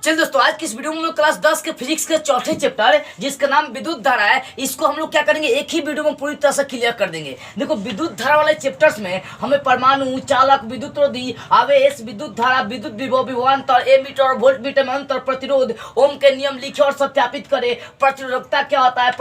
चल दोस्तों, आज की इस वीडियो में हम लोग क्लास 10 के फिजिक्स के चौथे चैप्टर जिसका नाम विद्युत धारा है, इसको हम लोग क्या करेंगे, एक ही वीडियो में पूरी तरह से क्लियर कर देंगे। देखो, विद्युत धारा वाले चैप्टर्स में हमें परमाणु, चालक, विद्युत रोधी, आवेश, विद्युत धारा, विद्युत विभव, विभवांतर, एमीटर और वोल्टमीटर में अंतर, प्रतिरोध, ओम के नियम लिखे और सत्यापित करे, प्रतिरोधकता क्या होता है,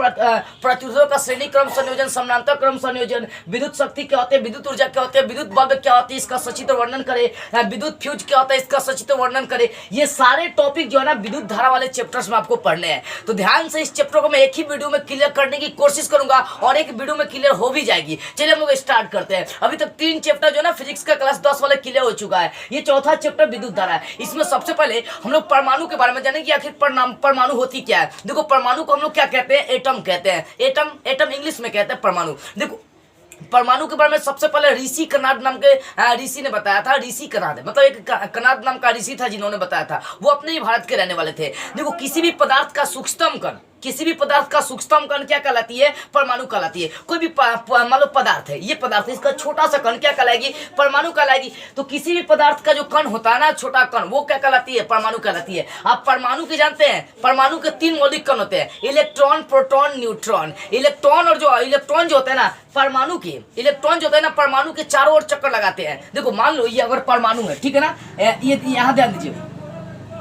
प्रतिरोधों का श्रेणी क्रम संयोजन, समानांतर क्रम संयोजन, विद्युत शक्ति क्या होती है, विद्युत ऊर्जा क्या होती है, विद्युत बल्ब क्या होती है, इसका सचित्र वर्णन करे, विद्युत फ्यूज क्या होता है, इसका सचित्र वर्णन करे। ये सारे टॉपिक जो है ना विद्युत धारा वाले चैप्टर्स में आपको पढ़ने हैं। तो ध्यान से इस चैप्टर को मैं एक ही वीडियो में क्लियर करने की कोशिश करूंगा और एक वीडियो में क्लियर हो भी जाएगी। चलिए हम लोग स्टार्ट करते हैं। अभी तक 3 चैप्टर जो है ना फिजिक्स का क्लास 10 वाले क्लियर हो चुका है। ये चौथा चैप्टर विद्युत धारा है। इसमें सबसे पहले हम लोग परमाणु के बारे में जानेंगे कि आखिर परमाणु होती क्या है। देखो, परमाणु को हम लोग क्या कहते हैं, एटम कहते हैं। एटम इंग्लिश में कहते हैं परमाणु। देखो, परमाणु के बारे में सबसे पहले ऋषि कनाद नाम के ऋषि ने बताया था। ऋषि कनाद मतलब एक कनाद नाम का ऋषि था जिन्होंने बताया था। वो अपने ही भारत के रहने वाले थे। देखो, किसी भी पदार्थ का सूक्ष्मतम कण, किसी भी पदार्थ का सूक्ष्मतम कण क्या कहलाती है, परमाणु कहलाती है। कोई भी मान लो पदार्थ है, ये पदार्थ है, इसका छोटा सा कण क्या कहलाएगी, परमाणु कहलाएगी। तो किसी भी पदार्थ का जो कण होता है ना, छोटा कण, वो क्या कहलाती है, परमाणु कहलाती है। आप परमाणु के जानते हैं, परमाणु के 3 मौलिक कण होते हैं, इलेक्ट्रॉन, प्रोटॉन, न्यूट्रॉन। इलेक्ट्रॉन जो होते हैं ना, परमाणु के इलेक्ट्रॉन जो होते हैं ना, परमाणु के चारों ओर चक्कर लगाते हैं। देखो, मान लो ये अगर परमाणु है, ठीक है ना, ये यहाँ ध्यान दीजिए।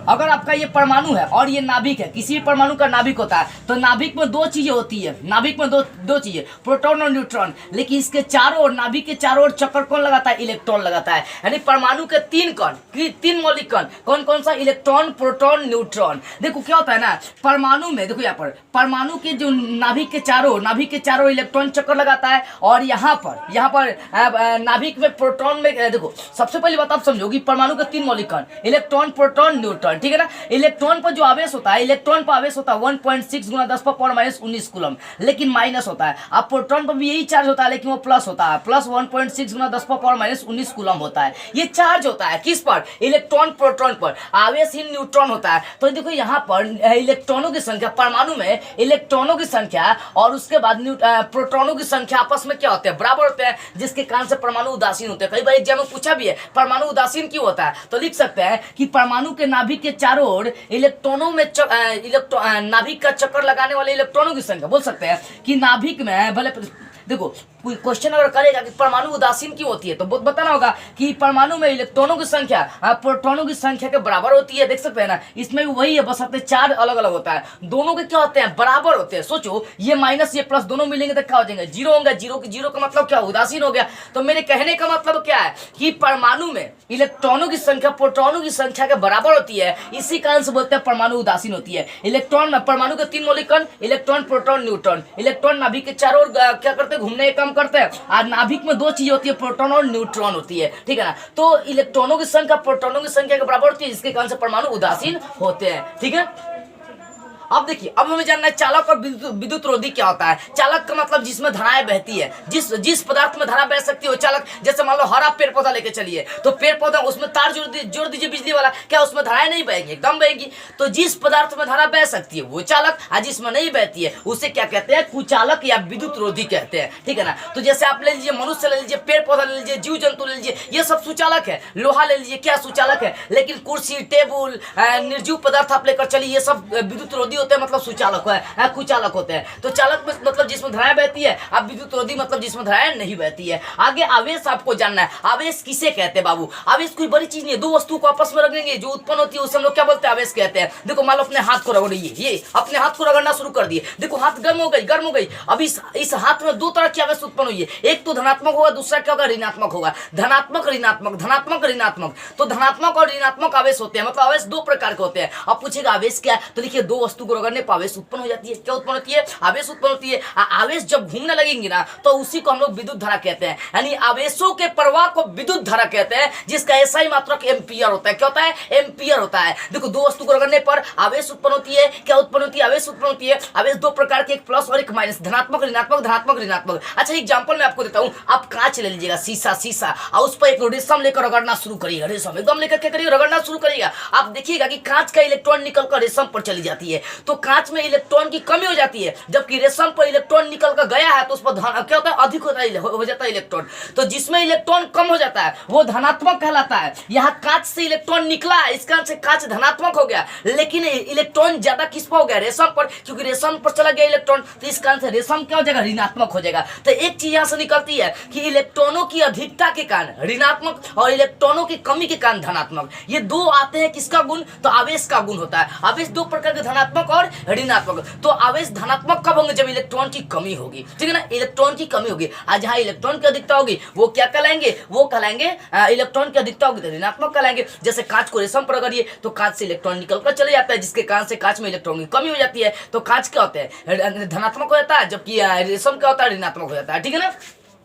अगर आपका ये परमाणु है और ये नाभिक है, किसी भी परमाणु का नाभिक होता है, तो नाभिक में 2 चीजें होती है। नाभिक में दो चीजें, प्रोटॉन और न्यूट्रॉन। लेकिन इसके चारों ओर, नाभिक के चारों ओर चक्कर कौन लगाता है, इलेक्ट्रॉन लगाता है। यानी परमाणु के 3 कण, 3 मौलिक कण, कौन कौन सा, इलेक्ट्रॉन, प्रोटॉन, न्यूट्रॉन। देखो क्या होता है ना, परमाणु में देखो, यहाँ पर परमाणु के जो नाभिक के चारों इलेक्ट्रॉन चक्कर लगाता है। और यहाँ पर नाभिक में, प्रोटॉन में, देखो सबसे पहली बात आप समझो कि परमाणु के 3 मौलिक कण, इलेक्ट्रॉन, प्रोटॉन, न्यूट्रॉन, ठीक है ना। इलेक्ट्रॉन पर जो आवेश होता है, इलेक्ट्रॉन पर आवेश होता है 1.6 गुना 10⁻⁻19 कूलम, लेकिन माइनस होता है। अब प्रोटॉन पर भी यही चार्ज होता है, लेकिन वो प्लस होता है, प्लस 1.6 गुना 10⁻⁻19 कूलम होता है। ये चार्ज होता है किस पर, इलेक्ट्रॉन, प्रोटॉन पर। आवेशहीन न्यूट्रॉन होता है। तो देखो यहाँ पर इलेक्ट्रॉनों की संख्या, परमाणु में इलेक्ट्रॉनों की संख्या और उसके बाद प्रोटॉनों की संख्या आपस में क्या होते हैं, बराबर होते हैं, जिसके कारण से परमाणु उदासीन होते हैं। कई बार एग्जाम में पूछा भी है, परमाणु उदासीन क्यों होता है, तो लिख सकते हैं कि परमाणु के नाभिक के चारों ओर इलेक्ट्रॉनों में नाभिक का चक्कर लगाने वाले इलेक्ट्रॉनों की संख्या, बोल सकते हैं कि नाभिक में भले, देखो कोई क्वेश्चन अगर करेगा कि परमाणु उदासीन क्यों होती है, तो बताना होगा कि परमाणु में इलेक्ट्रॉनों की संख्या प्रोटॉनों की संख्या के बराबर होती है। देख सकते हैं ना, इसमें भी वही है, बस अपने चार्ज अलग अलग होता है। दोनों के क्या होते हैं, बराबर होते हैं। सोचो, ये माइनस ये प्लस दोनों मिलेंगे तो क्या हो जाएंगे, 0 होंगे। जीरो का मतलब क्या, उदासीन हो गया। तो मेरे कहने का मतलब क्या है कि परमाणु में इलेक्ट्रॉनों की संख्या प्रोटॉनों की संख्या के बराबर होती है। इसी कारण से बोलते हैं परमाणु उदासीन होती है। इलेक्ट्रॉन, परमाणु के 3 मौलिक कण, इलेक्ट्रॉन, प्रोटॉन, न्यूट्रॉन। इलेक्ट्रॉन नाभिक के चारों ओर क्या करते हैं, घूमने का काम करते हैं। और नाभिक में 2 चीजें होती है, प्रोटॉन और न्यूट्रॉन होती है, ठीक है ना। तो इलेक्ट्रॉनों की संख्या प्रोटॉनों की संख्या के बराबर होती है, जिसके कारण से परमाणु उदासीन होते हैं, ठीक है। अब देखिए, अब हमें जानना है चालक और विद्युत रोधी क्या होता है। चालक का मतलब जिसमें धाराएं बहती है, जिस पदार्थ में धारा बह सकती है वो चालक। जैसे मान लो हरा पेड़ पौधा लेके चलिए, तो पेड़ पौधा, उसमें तार जोड़ दीजिए बिजली वाला, क्या उसमें धाराएं नहीं बहेंगी, एकदम बहेंगी। तो जिस पदार्थ में धारा बह सकती है वो चालक, और जिसमें नहीं बहती है उसे क्या कहते हैं, कुचालक या विद्युत रोधी कहते हैं, ठीक है ना। तो जैसे आप ले लीजिए, मनुष्य ले लीजिए, पेड़ पौधा ले लीजिए, जीव जंतु ले लीजिए, ये सब सुचालक है। लोहा ले लीजिए, क्या सुचालक है। लेकिन कुर्सी, टेबुल, निर्जीव पदार्थ आप लेकर चलिए, ये सब विद्युत रोधी होते हैं, मतलब सुचालक है, कुचालक होते हैं। तो चालक मतलब जिसमें धाराएं बहती है, अब विद्युत रोधी मतलब जिसमें धाराएं नहीं बहती है। आगे आवेश आपको जानना है। आवेश किसे कहते हैं बाबू, आवेश कोई बड़ी चीज नहीं है। 2 वस्तु को आपस में रगड़ेंगे, जो उत्पन्न होती है उसे हम लोग क्या बोलते हैं, आवेश कहते हैं। देखो, मान लो अपने हाथ को रगड़िए, ये अपने हाथ को रगड़ना शुरू कर दिए। देखो, हाथ गर्म हो गई। अब इस हाथ में 2 तरह की आवेश उत्पन्न हुई है। एक तो धनात्मक होगा, दूसरा क्या होगा, ऋणात्मक होगा। धनात्मक, ऋणात्मक। तो धनात्मक और ऋणात्मक आवेश होते हैं, मतलब आवेश 2 प्रकार के होते हैं। अब पूछेगा आवेश क्या है, तो देखिए 2 वस्तु को रगड़ने पर आवेश उत्पन्न हो जाती है। क्या उत्पन्न होती है, आवेश उत्पन्न होती है। आवेश जब घूमने लगेंगे ना, तो उसी को हम लोग विद्युत धारा कहते हैं। यानी आवेशों के प्रवाह को विद्युत धारा कहते हैं, जिसका एसआई मात्रक एम्पियर होता है। क्या होता है, एम्पियर होता है। देखो, 2 वस्तु को रगड़ने पर आवेश उत्पन्न होती है। क्या उत्पन्न होती है, आवेश उत्पन्न होती है। आवेश 2 प्रकार के, एक प्लस और एक माइनस, धनात्मक, ऋणात्मक। अच्छा, एग्जांपल मैं आपको देता हूं। आप कांच ले लीजिएगा, शीशा, और उस पर एक रेशम लेकर रगड़ना शुरू करिएगा। रेशम एकदम लेकर क्या करिएगा, रगड़ना शुरू करिएगा। आप देखिएगा कि कांच का इलेक्ट्रॉन निकलकर रेशम पर चली जाती है। तो कांच में इलेक्ट्रॉन की कमी हो जाती है, जबकि रेशम पर इलेक्ट्रॉन निकल कर गया है तो उस पर क्या होता है, अधिक होता है, हो जाता है इलेक्ट्रॉन। तो जिसमें इलेक्ट्रॉन कम हो जाता है वो धनात्मक कहलाता है। यहाँ कांच से इलेक्ट्रॉन निकला है, इस कारण से कांच धनात्मक हो गया, लेकिन इलेक्ट्रॉन ज्यादा किस पर हो गया, रेशम पर, क्योंकि रेशम पर चला गया इलेक्ट्रॉन, तो इस कारण से रेशम क्या हो जाएगा, ऋणात्मक हो जाएगा। तो एक चीज यहाँ से निकलती है कि इलेक्ट्रॉनों की अधिकता के कारण ऋणात्मक और इलेक्ट्रॉनों की कमी के कारण धनात्मक, ये दो आते हैं किसका गुण, तो आवेश का गुण होता है। आवेश दो प्रकार के, धनात्मक और ऋणात्मक। तो आवेश धनात्मक कब होंगे, जब इलेक्ट्रॉन की कमी होगी, ठीक है ना, इलेक्ट्रॉन की कमी होगी। आज जहां इलेक्ट्रॉन की अधिकता होगी वो क्या कहलाएंगे, वो कहलाएंगे इलेक्ट्रॉन की अधिकता होगी तो ऋणात्मक कहलाएंगे। जैसे कांच को रेशम पर अगर तो कांच से इलेक्ट्रॉन निकल कर चले जाता है, जिसके कारण से कांच में इलेक्ट्रॉन की कमी हो जाती है, तो कांच क्या होता है, धनात्मक हो जाता है, जबकि रेशम क्या होता है, ऋणात्मक हो जाता है, ठीक है ना।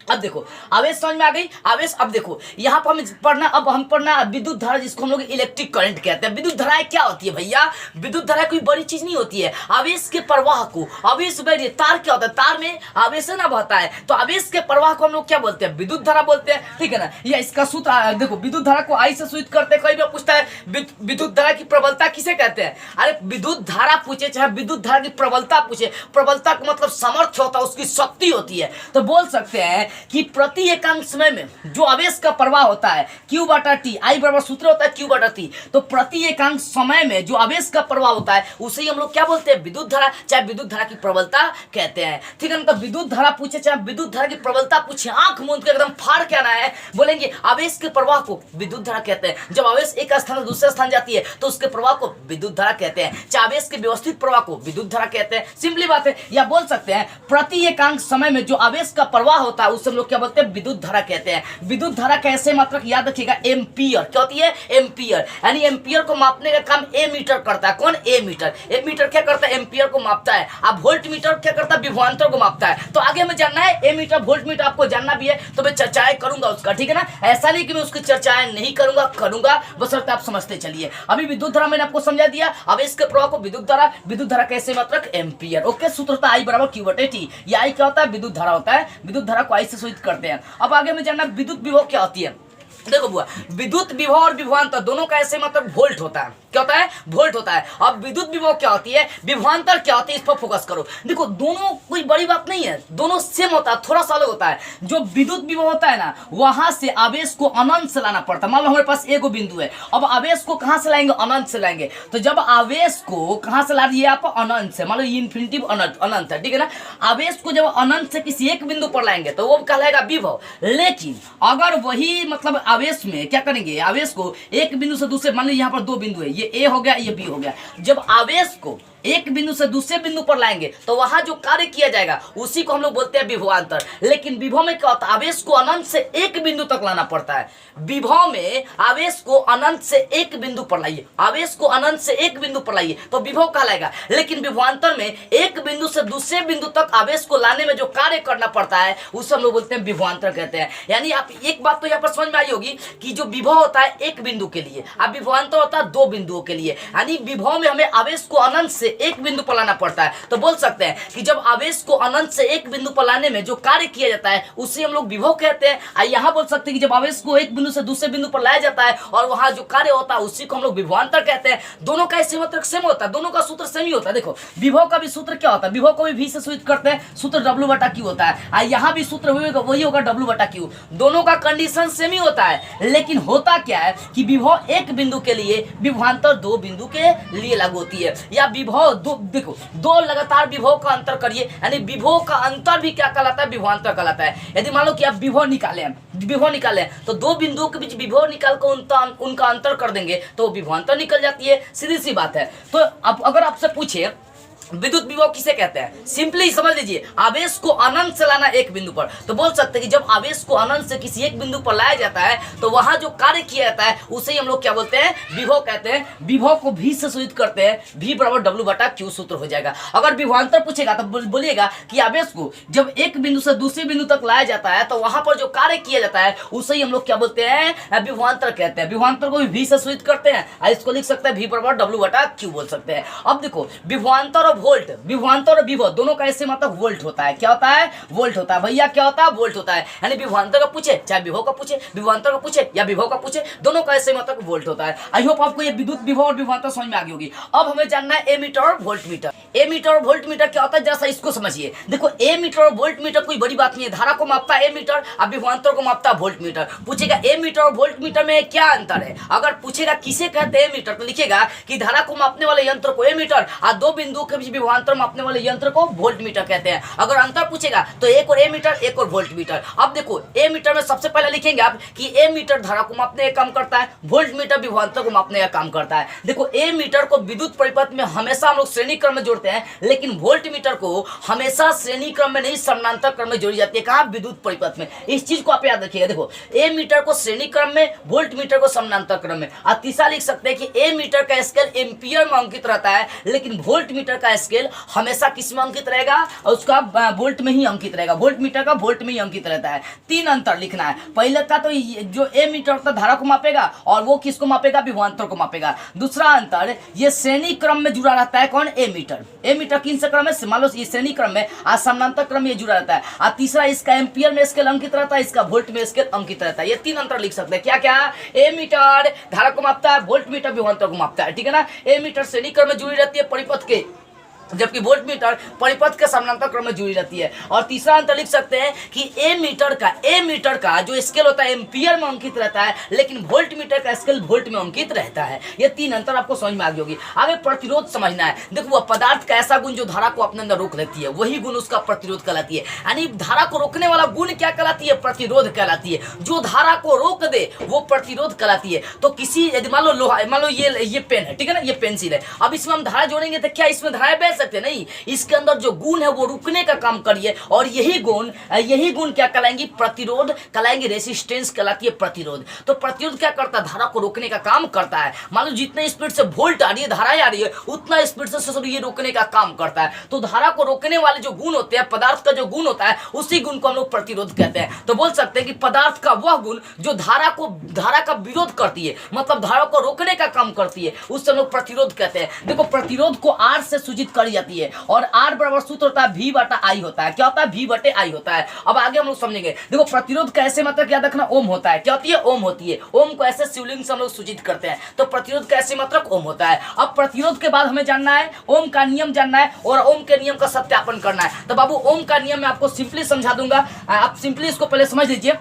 अब देखो आवेश समझ में आ गई, आवेश। अब देखो यहाँ पर हम पढ़ना विद्युत धारा, जिसको हम लोग इलेक्ट्रिक करंट कहते हैं। विद्युत धाराएं क्या होती है भैया, विद्युत धारा कोई बड़ी चीज नहीं होती है, आवेश के प्रवाह को, आवेश बढ़िए, तार क्या होता है, तार में आवेश ना बहता है, तो आवेश के प्रवाह को हम लोग क्या बोलते हैं, विद्युत धारा बोलते हैं, ठीक है ना। या इसका सूत्र देखो, विद्युत धारा को आई से सूचित करते हैं। कई बार पूछता है विद्युत धारा की प्रबलता किसे कहते हैं, अरे विद्युत धारा पूछे चाहे विद्युत धारा की प्रबलता पूछे, प्रबलता का मतलब सामर्थ्य होता है, उसकी शक्ति होती है, तो बोल सकते हैं कि प्रति एकांक समय में जो आवेश का प्रवाह होता है Q बटा T, आई बराबर सूत्र होता है Q बटा T, तो प्रति एकांक समय में जो आवेश का प्रवाह होता है उसे ही हम लोग क्या बोलते हैं, विद्युत धारा, चाहे विद्युत धारा की प्रबलता कहते हैं, ठीक है ना। तो विद्युत धारा पूछे चाहे विद्युत धारा की प्रबलता पूछे, आंख मूंद के एकदम फाड़ के आना है, बोलेंगे आवेश के प्रवाह को विद्युत धारा कहते हैं। जब आवेश एक स्थान से दूसरे स्थान जाती है तो उसके प्रवाह को विद्युत धारा कहते हैं, चाहे आवेश के व्यवस्थित प्रवाह को विद्युत धारा कहते हैं, सिंपली बात है। या बोल सकते हैं प्रति एकांक समय में जो आवेश का प्रवाह होता है उसे हम लोग क्या बोलते हैं, विद्युत धारा कहते हैं। विद्युत धारा कैसे मात्रक याद रखिएगा, एम्पियर, क्या होती है, एम्पियर, यानी एम्पियर को मापने का काम ए मीटर करता है। कौन, ए मीटर। ए मीटर क्या करता है, एम्पियर को मापता है। अब वोल्ट मीटर क्या करता है, विभवांतर को मापता है। तो आगे हमें जानना है ए मीटर वोल्ट मीटर, आपको जानना भी है तो मैं चर्चाएं करूंगा उसका, ठीक है ना। ऐसा नहीं कि मैं उसकी चर्चाएं नहीं करूंगा, बशर्ते आप समझते चलिए। अभी विद्युत धारा मैंने आपको समझा दिया, अब इसके प्रवाह को विद्युत धारा कैसे मात्रक, एम्पियर। ओके, सूत्र होता है आई बराबर Q बटे T। ये आई क्या होता है, विद्युत धारा होता है, विद्युत धारा को आई से सूचित करते हैं। अब आगे में जानना विद्युत विभव क्या होती है। देखो बुआ, विद्युत विभव और विभवांतर दोनों का ऐसे मतलब वोल्ट होता है, क्या होता है, वोल्ट होता है। अब विद्युत विभव क्या होती है, विभवांतर क्या होती है, इस पर फोकस करो। देखो दोनों कोई बड़ी बात नहीं है, दोनों सेम होता है, थोड़ा सा अलग होता है। जो विद्युत विभव होता है ना, वहां से आवेश को अनंत से लाना पड़ता है। मान लो हमारे पास एगो बिंदु है, अब आवेश को कहां से लाएंगे, अनंत से लाएंगे। तो जब आवेश को कहां से ला दिए आप, अनंत से, मान लो इन्फिनिटी अनंत है, ठीक है ना। आवेश को जब अनंत से किसी एक बिंदु पर लाएंगे तो वो कहलाएगा विभव। लेकिन अगर वही मतलब आवेश में क्या करेंगे, आवेश को एक बिंदु से दूसरे, मान लीजिए यहाँ पर दो बिंदु है, ये ए हो गया, ये बी हो गया। जब आवेश को एक बिंदु से दूसरे बिंदु पर लाएंगे तो वहां जो कार्य किया जाएगा उसी को हम लोग बोलते हैं विभवांतर। लेकिन विभव में क्या होता है, आवेश को अनंत से एक बिंदु तक लाना पड़ता है। विभव में आवेश को अनंत से एक बिंदु पर लाइए, आवेश को अनंत से एक बिंदु पर लाइए तो विभव कहलाएगा। लेकिन विभवांतर में एक बिंदु से दूसरे बिंदु तक आवेश को लाने में जो कार्य करना पड़ता है उसे हम लोग बोलते हैं विभवांतर कहते हैं। यानी आप एक बात तो यहाँ पर समझ में आई होगी कि जो विभव होता है एक बिंदु के लिए, अब विभवांतर होता है दो बिंदुओं के लिए। यानी विभव में हमें आवेश को अनंत से एक बिंदु पर लाना पड़ता है। तो बोल सकते हैं कि जब आवेश को अनंत से एक बिंदु पर लाने में जो कार्य किया जाता है उसे हम लोग विभव कहते हैं। यहाँ बोल सकते हैं कि जब आवेश को एक बिंदु से दूसरे बिंदु पर लाया जाता है और वहां जो कार्य होता है उसी को हम लोग विभवांतर कहते हैं। दोनों का ऐसे मतलब सेम होता है, दोनों का सूत्र सेम ही होता है। देखो विभव का भी सूत्र क्या होता है, विभव को भी V से सूचित करते हैं, सूत्र W बटा Q होता है। यहाँ भी सूत्र वही होगा W बटा Q। दोनों का कंडीशन सेम ही होता है, लेकिन होता क्या है कि विभव एक बिंदु के लिए, विभवांतर दो बिंदु के लिए लागू होती है। या विभव देखो दो लगातार विभव का अंतर करिए, यानी विभव का अंतर भी क्या कहलाता है, विभवांतर कहलाता है। यदि मान लो कि आप विभव निकालें तो दो बिंदुओं के बीच विभव निकाल कर उनका अंतर कर देंगे तो विभवांतर निकल जाती है, सीधी सी बात है। तो अब अगर आपसे पूछे विद्युत विभव किसे कहते हैं, सिंपली समझ लीजिए, आवेश को अनंत से लाना एक बिंदु पर। तो बोल सकते हैं कि जब आवेश को अनंत से किसी एक बिंदु पर लाया जाता है तो वहां जो कार्य किया जाता है उसे ही हम लोग क्या बोलते हैं, विभव कहते हैं। विभव को V से सूचित करते हैं, V बराबर W बटा Q सूत्र हो जाएगा। अगर विभवांतर पूछेगा तो बोलिएगा कि आवेश को जब एक बिंदु से दूसरे बिंदु तक लाया जाता है तो वहां पर जो कार्य किया जाता है उसे ही हम लोग क्या बोलते हैं, विभवांतर कहते हैं। विभवांतर को भी V से सूचित करते हैं, इसको लिख सकते हैं V बराबर W बटा Q बोल सकते हैं। अब देखो विभवांतर और वोल्ट, विभवांतर और विभव दोनों का ऐसे मतलब वोल्ट होता है। क्या होता है? वोल्ट होता है भैया। क्या होता है? वोल्ट होता है। यानी विभवांतर का पूछे चाहे विभव का पूछे, विभवांतर का पूछे या विभव का पूछे, दोनों का ऐसे मतलब वोल्ट होता है। आई होप आपको ये विद्युत विभव और विभवांतर समझ में आ गई होगी। अब हमें जानना है एमीटर और वोल्ट मीटर। एमीटर और वोल्ट मीटर क्या होता है, जरा सा इसको समझिए। देखो एमीटर और वोल्ट मीटर कोई बड़ी बात नहीं है, धारा को मापता है एमीटर और विभवांतर को मापता है वोल्ट मीटर। पूछेगा एमीटर और वोल्ट मीटर में क्या अंतर है, अगर पूछेगा किसे कहते हैं एमीटर, तो लिखेगा कि धारा को मापने वाले यंत्र को एमीटर और दो बिंदुओं के बीच विभवांतर मापने वाले यंत्र को वोल्ट मीटर कहते हैं। अगर अंतर पूछेगा तो एक और एमीटर एक और वोल्ट मीटर। अब देखो एमीटर में सबसे पहले लिखेंगे आप कि एमीटर धारा को मापने का काम करता है, वोल्ट मीटर विभवांतर को मापने का काम करता है। देखो एमीटर को विद्युत परिपथ में हमेशा हम लोग श्रेणी क्रम में जोड़ते हैं, लेकिन वोल्ट मीटर को हमेशा श्रेणी क्रम में नहीं समानांतर क्रम में जोड़ी जाती है। कहां? विद्युत परिपथ में। इस चीज को आप याद रखिएगा। देखो ए मीटर को श्रेणी क्रम में, वोल्ट मीटर को समानांतर क्रम में। और तीसरा लिख सकते हैं कि ए मीटर का स्केल एम्पियर में अंकित रहता है, लेकिन वोल्ट मीटर का स्केल हमेशा किस में अंकित रहेगा, और उसका वोल्ट में ही अंकित रहेगा। वोल्ट मीटर का वोल्ट में ही अंकित रहता है। तीन अंतर लिखना है। पहले का तो जो ए मीटर होता है धारा को मापेगा और वो किसको मापेगा, विभवांतर को मापेगा। दूसरा अंतर ये श्रेणी क्रम में जुड़ा रहता है। कौन? ए मीटर। ए मीटर किन से क्रम है, मान लो ये श्रेणी क्रम में और समानांतर क्रम में जुड़ा रहता है। और तीसरा इसका एम्पियर में स्केल अंकित रहता है, इसका वोल्ट में स्केल अंकित रहता है। ये तीन अंतर लिख सकते हैं। क्या क्या? ए मीटर धारा को मापता है, वोल्ट मीटर विभवांतर को मापता है। ठीक है ना। ए मीटर श्रेणी क्रम में जुड़ी रहती है परिपथ के, जबकि वोल्ट मीटर परिपथ के समानांतर क्रम में जुड़ी रहती है। और तीसरा अंतर लिख सकते हैं कि ए मीटर का जो स्केल होता है एम्पियर में अंकित रहता है, लेकिन वोल्ट मीटर का स्केल वोल्ट में अंकित रहता है। ये तीन अंतर आपको समझ में आ गई होगी। आगे प्रतिरोध समझना है। देखो वह पदार्थ का ऐसा गुण जो धारा को अपने अंदर रोक लेती है, वही गुण उसका प्रतिरोध कहलाती है। यानी धारा को रोकने वाला गुण क्या कहलाती है, प्रतिरोध कहलाती है। जो धारा को रोक दे वो प्रतिरोध कहलाती है। तो किसी यदि मान लो लोहा, मान लो ये पेन है, ठीक है ना, ये पेंसिल है। अब इसमें हम धारा जोड़ेंगे तो क्या इसमें धाराएं बह सकते नहीं, इसके अंदर जो गुण है वो रुकने का काम करिए, और यही गुण क्या कहलाएंगी, प्रतिरोध कहलाएंगे। रेसिस्टेंस कहलाती है प्रतिरोध। तो प्रतिरोध क्या करता है, धारा को रोकने का काम करता है। मान लो जितने स्पीड से वोल्ट आ रही है, धारा आ रही है, उतना स्पीड से ये रोकने का काम करता है। तो धारा को रोकने वाले जो गुण होते हैं, पदार्थ का जो गुण होता है, उसी गुण को हम लोग प्रतिरोध कहते हैं। तो बोल सकते हैं कि पदार्थ का वह गुण जो धारा का विरोध करती है, मतलब धारा को रोकने का काम करती है, उससे हम लोग प्रतिरोध कहते हैं। देखो प्रतिरोध को आर से सूचित करी जाती है, और आर बराबर सूत्र होता है V बटा I होता है। क्या होता है? V बटे I होता है। अब आगे हम लोग समझेंगे। देखो प्रतिरोध का ऐसे मतलब क्या रखना, ओम होता है। क्या होती है? ओम होती है। ओम को ऐसे शिवलिंग से हम लोग सूचित करते हैं। तो प्रतिरोध का ऐसे मतलब ओम होता है। अब प्रतिरोध के बाद हमें जानना है ओम का नियम जानना है, और ओम के नियम का सत्यापन करना है। तो बाबू ओम का नियम मैं आपको सिंपली समझा दूंगा, आप सिंपली इसको पहले समझ लीजिए।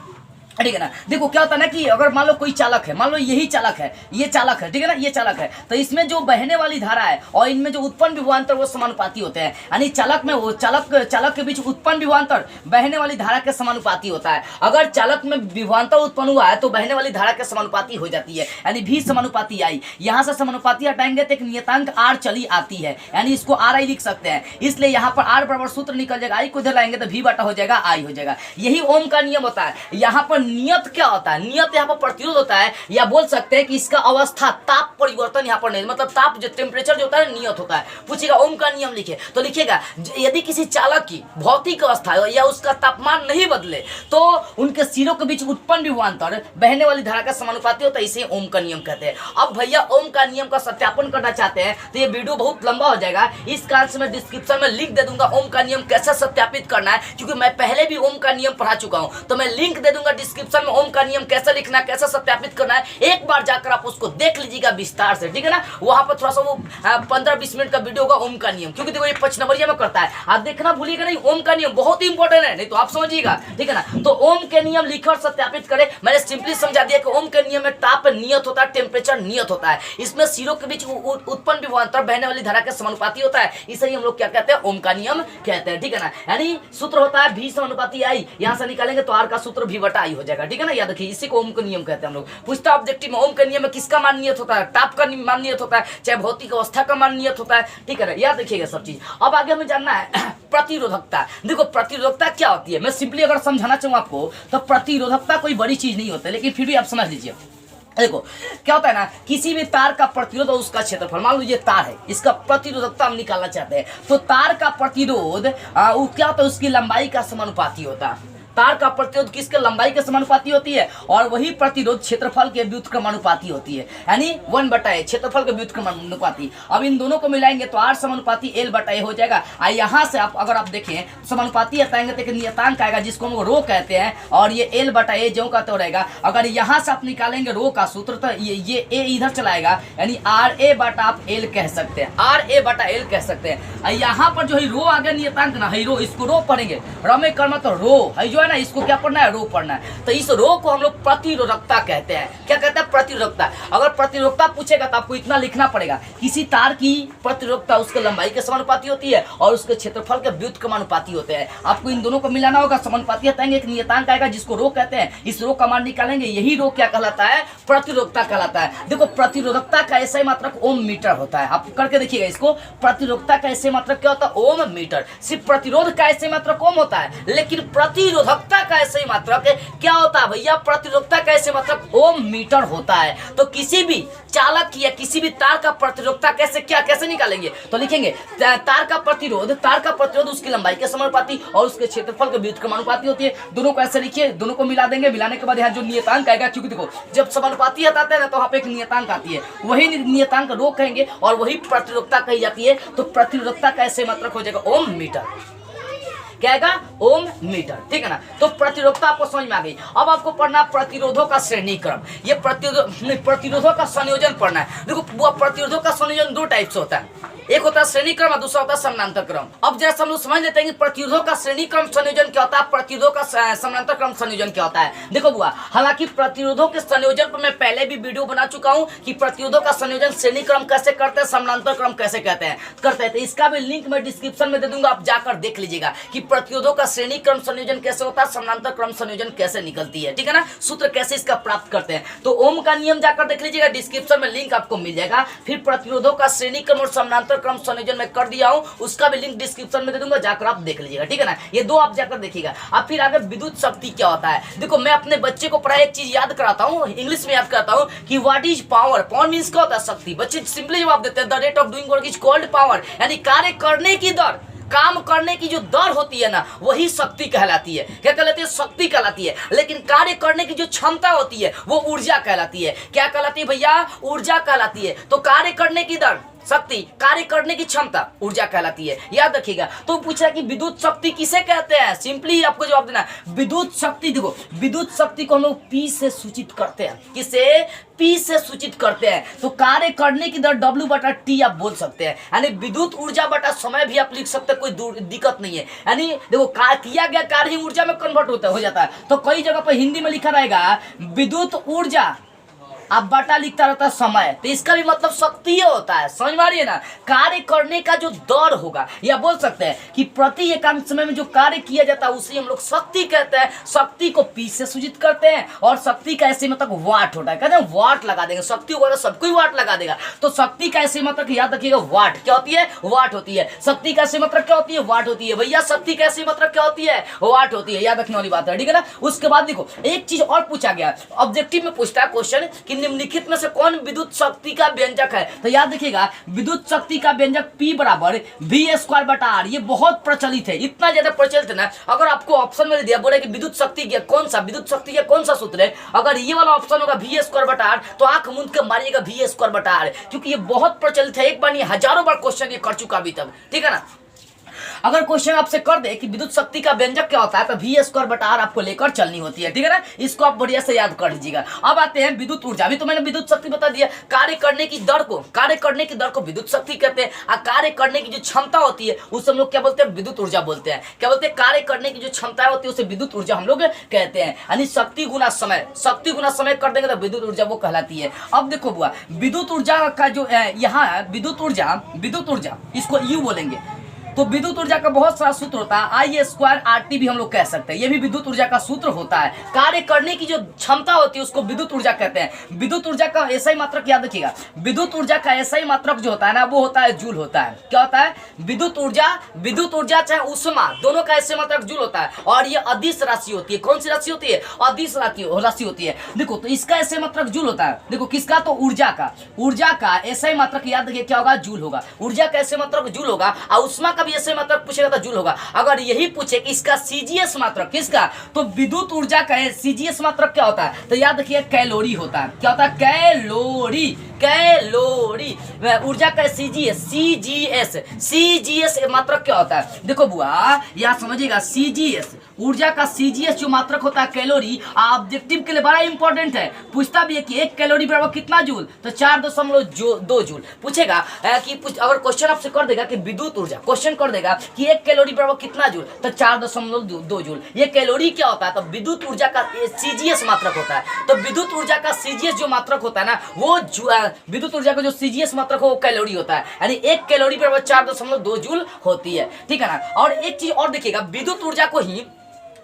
ठीक है ना। देखो क्या होता है ना कि अगर मान लो कोई चालक है, मान लो यही चालक है, ये चालक है, ठीक है ना, ये चालक है, तो इसमें जो बहने वाली धारा है और इनमें जो उत्पन्न विभवांतर वो समानुपाती होते हैं। यानी चालक में वो चालक के बीच उत्पन्न विभवांतर बहने वाली धारा के समानुपाती होता है। अगर चालक में विभवांतर उत्पन्न हुआ है तो बहने वाली धारा के समानुपाती हो जाती है, यानी भी समानुपाती आई। यहाँ से समानुपाती हटाएंगे तो एक नियतांक आर चली आती है, यानी इसको आर आई लिख सकते हैं। इसलिए यहाँ पर आर बराबर सूत्र निकल जाएगा, आई को इधर लाएंगे तो भी बटा हो जाएगा, आई हो जाएगा। यही ओम का नियम होता है। यहाँ पर नियत क्या होता है, नियत यहाँ पर प्रतिरोध होता है, या बोल सकते हैं कि इसका अवस्था ताप परिवर्तन यहाँ पर नहीं, मतलब ताप जो टेम्परेचर जो होता है नियत होता है। पूछेगा ओम का नियम लिखे तो लिखेगा यदि किसी चालक की भौतिक अवस्था या उसका तापमान नहीं बदले तो उनके सिरों के बीच उत्पन्न विभवांतर बहने वाली धारा का समानुपाती होता है, इसे ओम का नियम कहते हैं। अब भैया ओम का नियम का सत्यापन करना चाहते हैं तो ये वीडियो बहुत लंबा हो जाएगा, इस कारण से मैं डिस्क्रिप्शन में लिंक दे दूंगा ओम का नियम कैसे सत्यापित करना है, क्योंकि मैं पहले भी ओम का नियम पढ़ा चुका हूं। तो मैं लिंक दे दूंगा डिस्क्रिप्शन में, ओम का नियम कैसे लिखना है, कैसे सत्यापित करना है, एक बार जाकर आप उसको देख लीजिएगा विस्तार से, ठीक है ना। वहां पर थोड़ा सा वो 15-20 मिनट का वीडियो होगा ओम का नियम, क्योंकि देखो ये 5 नंबरिया में करता है, आप देखना भूलिएगा नहीं। ओम का नियम बहुत ही इंपॉर्टेंट है, नहीं तो आप समझिएगा, ठीक है ना। तो ओम के नियम लिखे और सत्यापित करें। मैंने सिंपली समझा दिया कि ओम के नियम में ताप नियत होता है, टेम्परेचर नियत होता है, इसमें सिरों के बीच उत्पन्न विभवांतर बहने वाली धारा के समानुपाती होता है, इसे ही हम लोग क्या कहते हैं, ओम का नियम कहते हैं, ठीक है ना। यानी सूत्र होता है भी समानुपाती आई, यहां से निकालेंगे तो आर का सूत्र भी बटा आई हो जाएगा, ठीक है ना। याद रखिए इसी को ओम का नियम कहते हैं हम लोग। पूछता ऑब्जेक्टिव में ओम के नियम में किसका मान नियत होता है, ताप का मान नियत होता है, चाहे भौतिक अवस्था का मान नियत होता है, ठीक है ना। याद रखिएगा सब चीज। अब आगे हमें जानना है प्रतिरोधकता। देखो प्रतिरोधकता क्या होती है, मैं सिंपली अगर समझाना चाहूँ आपको तो प्रतिरोधकता कोई बड़ी चीज नहीं होता, लेकिन फिर भी आप समझ लीजिए। देखो क्या होता है ना, किसी भी तार का प्रतिरोध और उसका क्षेत्रफल, मान लो ये तार है, इसका प्रतिरोधकता हम निकालना चाहते हैं, तो तार का प्रतिरोध क्या होता है, उसकी लंबाई का समानुपाती होता है। तार का प्रतिरोध किसके लंबाई के समानुपाती होती है, और वही प्रतिरोध क्षेत्रफल के व्युत्क्रमानुपाती होती है, यानी 1/a क्षेत्रफल के व्युत्क्रमानुपाती। अब इन दोनों को मिलाएंगे तो R समानुपाती L/A हो जाएगा। यहाँ से आप अगर आप देखें समानुपाती हटाएंगे तो एक नियतांक आएगा जिसको हम रो कहते हैं, और ये L/A जो का तो रहेगा। अगर यहाँ से आप निकालेंगे रो का सूत्र तो ये A इधर चलाएगा, यानी RA/L कह सकते हैं, RA/L कह सकते हैं। यहाँ पर जो है रो आ गया नियतांक ना, है रो, इसको रो पढ़ेंगे, रमे कर्म तो रो है जो है ना, इसको क्या पढ़ना है, रो पढ़ना है। तो इस रो को हम लोग प्रतिरोधकता कहते हैं। क्या कहते हैं, प्रतिरोधकता। अगर प्रतिरोधकता पूछेगा तो आपको इतना लिखना पड़ेगा, किसी तार की प्रतिरोधकता उसके लंबाई के समानुपाती होती है और उसके क्षेत्रफल के व्युत्क्रमानुपाती होते हैं। आपको इन दोनों को मिलाना होगा, समानुपाती हटाएंगे, एक नियतांक आएगा जिसको रो कहते हैं, इस रो का मान निकालेंगे, यही रो क्या कहलाता है, प्रतिरोधकता कहलाता है। देखो प्रतिरोधकता का ऐसा ही मात्रक ओम मीटर होता है, आप करके देखिएगा इसको। प्रतिरोधकता का ऐसे मात्रक क्या होता है, ओम मीटर। सिर्फ प्रतिरोध का ऐसे मात्रक ओम होता है, लेकिन प्रतिरोधकता का ऐसे ही मात्रक क्या होता है भैया, प्रतिरोधकता का ऐसे मात्रक ओम मीटर होता है। तो किसी भी चालक या किसी भी तार का प्रतिरोधकता कैसे निकालेंगे, तो लिखेंगे तार का प्रतिरोध उसकी लंबाई के समानुपाती और उसके क्षेत्रफल के व्युत्क्रमानुपाती होती है। दोनों को ऐसे लिखिए, दोनों को मिला देंगे, मिलाने के बाद यहाँ जो नियतांक आएगा, क्योंकि देखो जब समानुपाती हटाते हैं ना तो वहाँ पे एक नियतांक आती है, वही नियतांक रो कहेंगे और वही प्रतिरोधकता कही जाती है। तो प्रतिरोधकता का ऐसे मात्रक हो जाएगा ओम मीटर, क्या आएगा, ओम मीटर, ठीक है ना। तो प्रतिरोधकता आपको समझ में आ गई। अब आपको पढ़ना प्रतिरोधों का श्रेणी क्रम, ये प्रतिरोधों का संयोजन पढ़ना है। देखो प्रतिरोधों का संयोजन दो टाइप से होता है, एक होता है श्रेणी क्रम और दूसरा होता है समानांतर क्रम। अब जैसे हम लोग समझ लेते हैं कि प्रतिरोधों का श्रेणी क्रम संयोजन क्या होता है, प्रतिरोधों का समानांतर क्रम संयोजन क्या होता है। देखो बुआ, हालांकि प्रतिरोधों के संयोजन पर मैं पहले भी वीडियो बना चुका हूं कि प्रतिरोधों का संयोजन श्रेणी क्रम कैसे करते हैं, समानांतर क्रम कैसे करते हैं। तो इसका भी लिंक मैं डिस्क्रिप्शन में दे दूंगा, आप जाकर देख लीजिएगा कि प्रतिरोधों का श्रेणी क्रम संयोजन कैसे होता है, समानांतर क्रम संयोजन कैसे निकलती है, ठीक है ना, सूत्र कैसे इसका प्राप्त करते हैं। तो ओम का नियम जाकर देख लीजिएगा, डिस्क्रिप्शन में लिंक आपको मिल जाएगा। फिर प्रतिरोधों का श्रेणी क्रम और समानांतर क्रम संयोजन में कर दिया हूं, उसका भी लिंक डिस्क्रिप्शन में दे दूंगा, जाकर आप देख लीजिएगा, ठीक है ना। ये दो आप जाकर देखिएगा। अब फिर आगे विद्युत शक्ति क्या होता है। देखो मैं अपने बच्चे को पढ़ाई एक चीज याद कराता हूं, इंग्लिश में याद कराता हूं कि what is power. Power means क्या होता है, शक्ति। बच्चे सिंपली जवाब देते हैं the rate of doing work is called power, यानी कार्य करने की दर, काम करने की जो दर होती है ना, वही शक्ति कहलाती है। क्या कहलाती है, शक्ति कहलाती है। लेकिन कार्य करने की जो क्षमता होती है वो ऊर्जा कहलाती है। क्या कहलाती है भैया, ऊर्जा कहलाती है। तो कार्य करने की दर शक्ति, कार्य करने की क्षमता ऊर्जा कहलाती है, याद रखिएगा। तो पूछा कि विद्युत शक्ति किसे कहते हैं, सिंपली आपको जवाब देना है विद्युत शक्ति। देखो विद्युत शक्ति को हम लोग P से सूचित करते हैं, किसे, P से सूचित करते हैं। तो कार्य करने की दर W/T आप बोल सकते हैं, यानी विद्युत ऊर्जा बटा समय भी आप लिख सकते हैं, कोई दिक्कत नहीं है। यानी देखो किया गया कार्य ही ऊर्जा में कन्वर्ट हो जाता है। तो कई जगह पर हिंदी में लिखा रहेगा विद्युत ऊर्जा, आप बटा लिखता रहता है समय, तो इसका भी मतलब शक्ति होता है, समझ में आ रही है ना। कार्य करने का जो दर होगा, या बोल सकते हैं कि प्रति एकांक समय में जो कार्य किया जाता है उसे हम लोग शक्ति कहते हैं। शक्ति को P से सूचित करते हैं, और शक्ति का ऐसे मतलब वाट होता है, कहते हैं वाट लगा देंगे, शक्ति होगा तो सबको ही वाट लगा देगा। तो शक्ति का ऐसे मतलब याद रखिएगा वाट क्या होती है, वाट होती है। शक्ति का ऐसे मतलब क्या होती है, वाट होती है। भैया शक्ति का ऐसे मतलब क्या होती है, वाट होती है, याद रखने वाली बात है, ठीक है ना। उसके बाद देखो एक चीज और पूछा गया, ऑब्जेक्टिव में पूछता है क्वेश्चन कि निम्नलिखित में से कौन विद्युत शक्ति का व्यंजक है। तो याद रखिएगा विद्युत शक्ति का व्यंजक P बराबर V²/R। ये बहुत प्रचलित है, इतना ज्यादा प्रचलित है ना। अगर आपको ऑप्शन में दिया बोले कि विद्युत शक्ति का कौन सा सूत्र है, अगर ये वाला ऑप्शन होगा V²/R तो आंख मूंद के मारिएगा V²/R, क्योंकि ये बहुत प्रचलित है। एक बार नहीं हजारों बार क्वेश्चन ये कर चुका अभी तक, ठीक है ना। अगर क्वेश्चन आपसे कर दे कि विद्युत शक्ति का व्यंजक क्या होता है, तो V²/R आपको लेकर चलनी होती है, ठीक है ना। इसको आप बढ़िया से याद कर लीजिएगा। अब आते हैं विद्युत ऊर्जा। अभी तो मैंने विद्युत शक्ति बता दिया, कार्य करने की दर को विद्युत शक्ति कहते हैं। और कार्य करने की जो क्षमता होती है उसे हम लोग क्या बोलते हैं, विद्युत ऊर्जा बोलते हैं। क्या बोलते हैं, कार्य करने की जो क्षमता होती है उसे विद्युत ऊर्जा हम लोग कहते हैं। यानी शक्ति गुना समय कर देंगे तो विद्युत ऊर्जा वो कहलाती है। अब देखो बुआ, विद्युत ऊर्जा का जो यहाँ विद्युत ऊर्जा इसको U बोलेंगे। तो विद्युत ऊर्जा का बहुत सारा सूत्र होता है, I² भी हम लोग कह सकते हैं, ये भी विद्युत ऊर्जा का सूत्र होता है। कार्य करने की जो क्षमता होती है उसको विद्युत ऊर्जा कहते हैं। विद्युत ऊर्जा का ऐसा ही मात्रक याद रखिएगा, विद्युत ऊर्जा का ऐसा ही मात्रक जो होता है ना वो होता है जूल होता है। क्या होता है, विद्युत ऊर्जा चाहे उष्मा, दोनों का ऐसे मात्रक जूल होता है। और ये अदिश राशि होती है। कौन सी राशि होती है, अदिश राशि होती है। देखो तो इसका ऐसे मात्रक जूल होता है। देखो किसका, तो ऊर्जा का ऐसा ही मात्रक याद रखिए क्या होगा, जूल होगा। ऊर्जा का ऐसे मात्रक जूल होगा। और उष्मा का भी ऐसे मात्रक पूछेगा तो जूल होगा। अगर यही पूछे कि इसका सीजीएस मात्रक किसका, तो विद्युत ऊर्जा का सीजीएस मात्रक क्या होता है, तो याद रखिए कैलोरी होता है। क्या होता है, कैलोरी। कैलोरी ऊर्जा का सीजीएस मात्रक क्या होता है, देखो बुआ यहाँ समझिएगा, सीजीएस ऊर्जा का सीजीएस जो मात्रक होता है कैलोरी, ऑब्जेक्टिव के लिए बड़ा इंपॉर्टेंट है। पूछता भी है कि एक कैलोरी बराबर कितना जूल, तो 4.2 जूल पूछेगा। कि अगर क्वेश्चन आपसे कर देगा कि विद्युत ऊर्जा, क्वेश्चन कर देगा कि एक कैलोरी बराबर कितना जूल, तो 4.2 जूल। ये कैलोरी क्या होता है, तो विद्युत ऊर्जा का सीजीएस मात्रक होता है। तो विद्युत ऊर्जा का सीजीएस जो मात्रक होता है ना, वो विद्युत ऊर्जा का जो सीजीएस मात्रक हो वो कैलोरी होता है, यानी एक कैलोरी बराबर 4.2 जूल होती है, ठीक है ना। और एक चीज और देखिएगा, विद्युत ऊर्जा को ही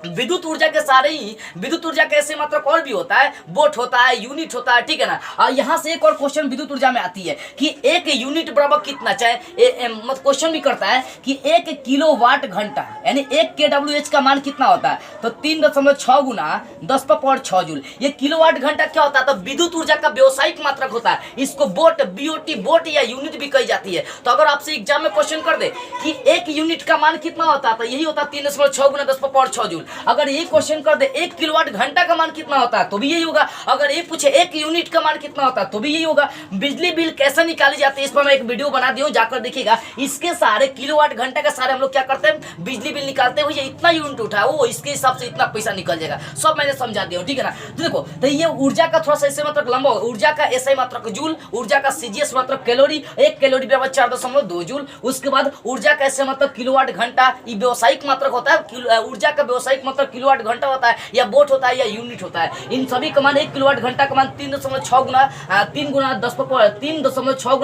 विद्युत ऊर्जा के सारे ही विद्युत ऊर्जा के ऐसे मात्रक और भी होता है, वोट होता है, यूनिट होता है, ठीक है ना। और यहाँ से एक और क्वेश्चन विद्युत ऊर्जा में आती है कि एक यूनिट बराबर कितना, चाहे मतलब क्वेश्चन भी करता है कि 1 किलोवाट घंटा यानी 1 kWh का मान कितना होता है, तो 3.6 गुना 10⁻6 जूल। ये किलोवाट घंटा क्या होता है, तो विद्युत ऊर्जा का व्यवसायिक मात्रक होता है। इसको वोट, बीओटी, वोट या यूनिट भी कही जाती है। तो अगर आपसे एग्जाम में क्वेश्चन कर दे कि 1 यूनिट का मान कितना होता है, तो यही होता है 3.6 गुना 10⁻6 जूल। अगर ये क्वेश्चन कर दे 1 किलोवाट घंटा का मान कितना होता है, तो भी यही होगा। अगर ये पूछे 1 यूनिट का मान कितना होता है, तो भी यही होगा। बिजली बिल कैसे निकाली जाती है, इस पर मैं एक वीडियो बना दी हूं, जाकर देखिएगा। इसके सारे किलोवाट घंटा का सारे हम लोग क्या करते हैं, बिजली बिल निकालते हैं, इतना यूनिट उठा वो इसके हिसाब से इतना पैसा निकल जाएगा, सब मैंने समझा दिया, ठीक है ना। तो देखो, तो ये ऊर्जा का थोड़ा सा ऐसे मात्रक लंबा होगा, ऊर्जा का ऐसा मात्रक जूल, ऊर्जा का सीजीएस मात्रक कैलोरी, 1 कैलोरी बराबर 4.2 जूल। उसके बाद ऊर्जा का ऐसे मात्रक किलोवाट घंटा, ये व्यवसायिक मात्रक होता है। ऊर्जा का व्यवसायिक मात्रक किलोवाट घंटा होता है, या वोट होता है, या यूनिट होता है। इन सभी का मान 1 किलोवाट घंटा का मान 3.6 गुना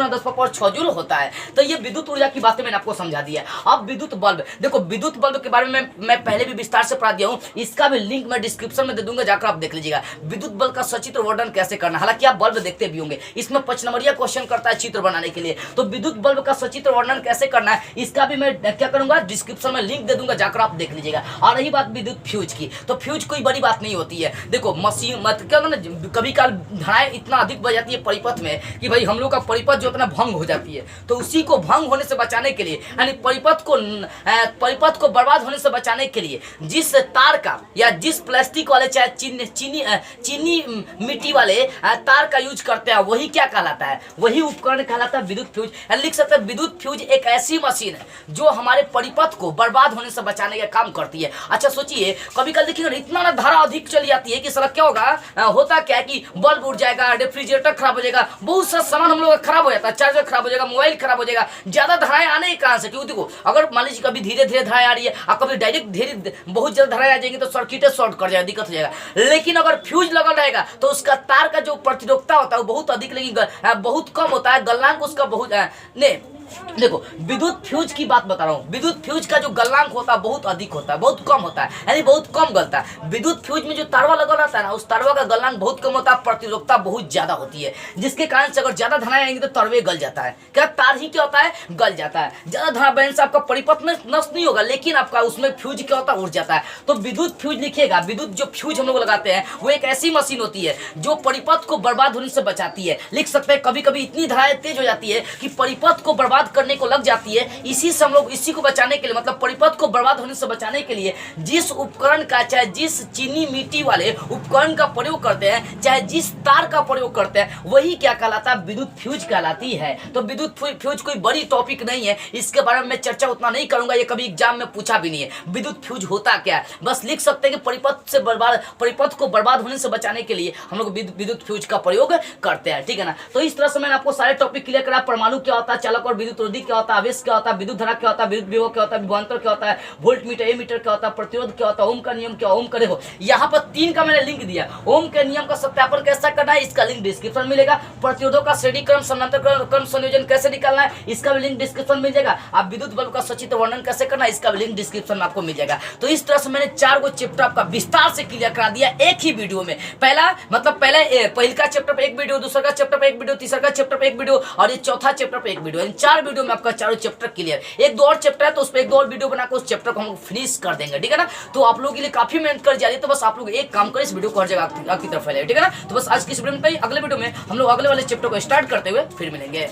10⁻6 जूल होता है। तो ये विद्युत ऊर्जा की बातें मैंने आपको समझा दी है। अब विद्युत बल्ब, देखो विद्युत बल्ब के बारे में मैं पहले भी विस्तार से पढ़ा दिया हूँ, इसका भी लिंक मैं डिस्क्रिप्शन में दे दूंगा, जाकर आप देख लीजिएगा विद्युत बल्ब का सचित्र वर्णन कैसे करना। हालांकि आप बल्ब देखते भी होंगे, इसमें 5 नंबरिया क्वेश्चन करता है चित्र बनाने के लिए। तो विद्युत बल्ब का सचित्र वर्णन कैसे करना है, इसका भी मैं क्या करूंगा, डिस्क्रिप्शन में लिंक दे दूंगा, जाकर आप देख लीजिएगा। और रही बात विद्युत फ्यूज की, तो फ्यूज कोई बड़ी बात नहीं होती है। देखो मशीन मत क्या ना, कभी काल धाराएं इतना अधिक बह जाती है परिपथ में कि भाई हम लोग का परिपथ जो इतना भंग हो जाती है, तो उसी को भंग होने से बचाने के लिए, यानी परिपथ को बर्बाद होने से बचाने के लिए जिस तार का या जिस प्लास्टिक वाले चाहे चीनी मिट्टी वाले तार का यूज करते हैं, वही क्या कहलाता है, वही उपकरण कहलाता है विद्युत फ्यूज। लिख सकते हैं विद्युत फ्यूज एक ऐसी मशीन है जो हमारे परिपथ को बर्बाद होने से बचाने का काम करती है। अच्छा सोचिए, कभी कल देखिए इतना ना धारा अधिक चली जाती है कि सर क्या होगा, होता क्या है कि बल्ब उड़ जाएगा, रेफ्रिजरेटर खराब हो जाएगा, बहुत सा सामान हम लोग का खराब हो जाता है, चार्जर खराब हो जाएगा, मोबाइल खराब हो जाएगा। ज्यादा धाराएं आने के कारण से, क्योंकि देखो अगर मान लीजिए कभी धीरे धीरे धाराएं आ रही है और कभी डायरेक्ट धीरे बहुत ज्यादा धाराएं आ जाएंगी तो सर्किट शॉर्ट कर जाएगा, दिक्कत हो जाएगा। लेकिन अगर फ्यूज लगल रहेगा तो उसका तार का जो प्रतिरोधकता होता है वो बहुत अधिक, लेकिन बहुत कम होता है, गलनांक उसका बहुत नहीं। देखो विद्युत फ्यूज की बात बता रहा हूँ, विद्युत फ्यूज का जो गलनांक होता है बहुत अधिक होता है, बहुत कम होता है, यानी बहुत कम गलता है। विद्युत फ्यूज में जो तारवा लगा रहता है ना, उस तारवा का गलनांक बहुत कम होता है, प्रतिरोधकता बहुत ज्यादा होती है, जिसके कारण से अगर ज्यादा धाराएं आएंगी तो तारवे गल जाता है। क्या तार ही क्या होता है, गल जाता है। ज्यादा धारा बहने से आपका परिपथ में नष्ट नहीं होगा, लेकिन आपका उसमें फ्यूज क्या होता है, उड़ जाता है। तो विद्युत फ्यूज लिखिएगा, विद्युत जो फ्यूज हम लोग लगाते हैं वो एक ऐसी मशीन होती है जो परिपथ को बर्बाद होने से बचाती है। लिख सकते हैं कभी कभी इतनी धाराएं तेज हो जाती है कि परिपथ को बर्बाद करने को लग जाती है। इसी से हम लोग इसी को बचाने के लिए, मतलब परिपथ को बर्बाद होने से बचाने के लिए जिस उपकरण का, चाहे जिस चीनी मिट्टी वाले उपकरण का प्रयोग करते हैं, चाहे जिस तार का प्रयोग करते हैं, वही क्या कहलाता है, विद्युत फ्यूज कहलाती है। तो विद्युत फ्यूज कोई बड़ी टॉपिक नहीं है, इसके बारे में मैं चर्चा उतना नहीं करूंगा, ये कभी एग्जाम में पूछा भी नहीं है। विद्युत फ्यूज होता क्या है, बस लिख सकते हैं कि परिपथ को बर्बाद होने से बचाने के लिए हम लोग विद्युत फ्यूज का प्रयोग करते हैं, ठीक है ना। तो इस तरह से मैंने आपको सारे टॉपिक क्लियर करा। परमाणु क्या होता है, चालक और विद्युत रोधी क्या होता है, आवेश क्या होता है, विद्युत धारा क्या होता है, विद्युत विभव क्या होता है, विभवांतर क्या होता है, वोल्ट मीटर एमीटर क्या होता है, प्रतिरोध क्या होता है, ओम का नियम क्या, ओम का देखो यहाँ पर 3 का मैंने लिंक दिया। ओम के नियम का सत्यापन कैसा करना है, इसका लिंक डिस्क्रिप्शन मिलेगा। प्रतिरोधों का श्रेणी क्रम समानांतर क्रम संयोजन कैसे निकालना है, इसका भी लिंक डिस्क्रिप्शन मिल जाएगा। आप विद्युत बल्ब का सचित्र वर्णन कैसे करना है, इसका भी लिंक डिस्क्रिप्शन में आपको मिल जाएगा। तो इस तरह से मैंने 4 गो चैप्टर आपका विस्तार से क्लियर करा दिया एक ही वीडियो में। पहला मतलब पहले का चैप्टर पे एक वीडियो, दूसरा का चैप्टर पे एक वीडियो, तीसरा का चैप्टर पे एक वीडियो और ये चौथा चैप्टर पे एक वीडियो। इन 4 वीडियो में आपका चारों चैप्टर क्लियर। एक दो और चैप्टर है तो उस पर एक दो और वीडियो बनाकर उस चैप्टर को हम फिनिश कर देंगे, ठीक है ना। तो आप लोगों के लिए काफी मेहनत कर जा रही है, तो बस आप लोग एक काम करें, इस वीडियो को हर जगह आपकी तरफ फैलाइए, ठीक है ना। तो बस आज की इस वीडियो में अगले वीडियो में हम लोग अगले वाले चैप्टर को स्टार्ट करते हुए फिर मिलेंगे।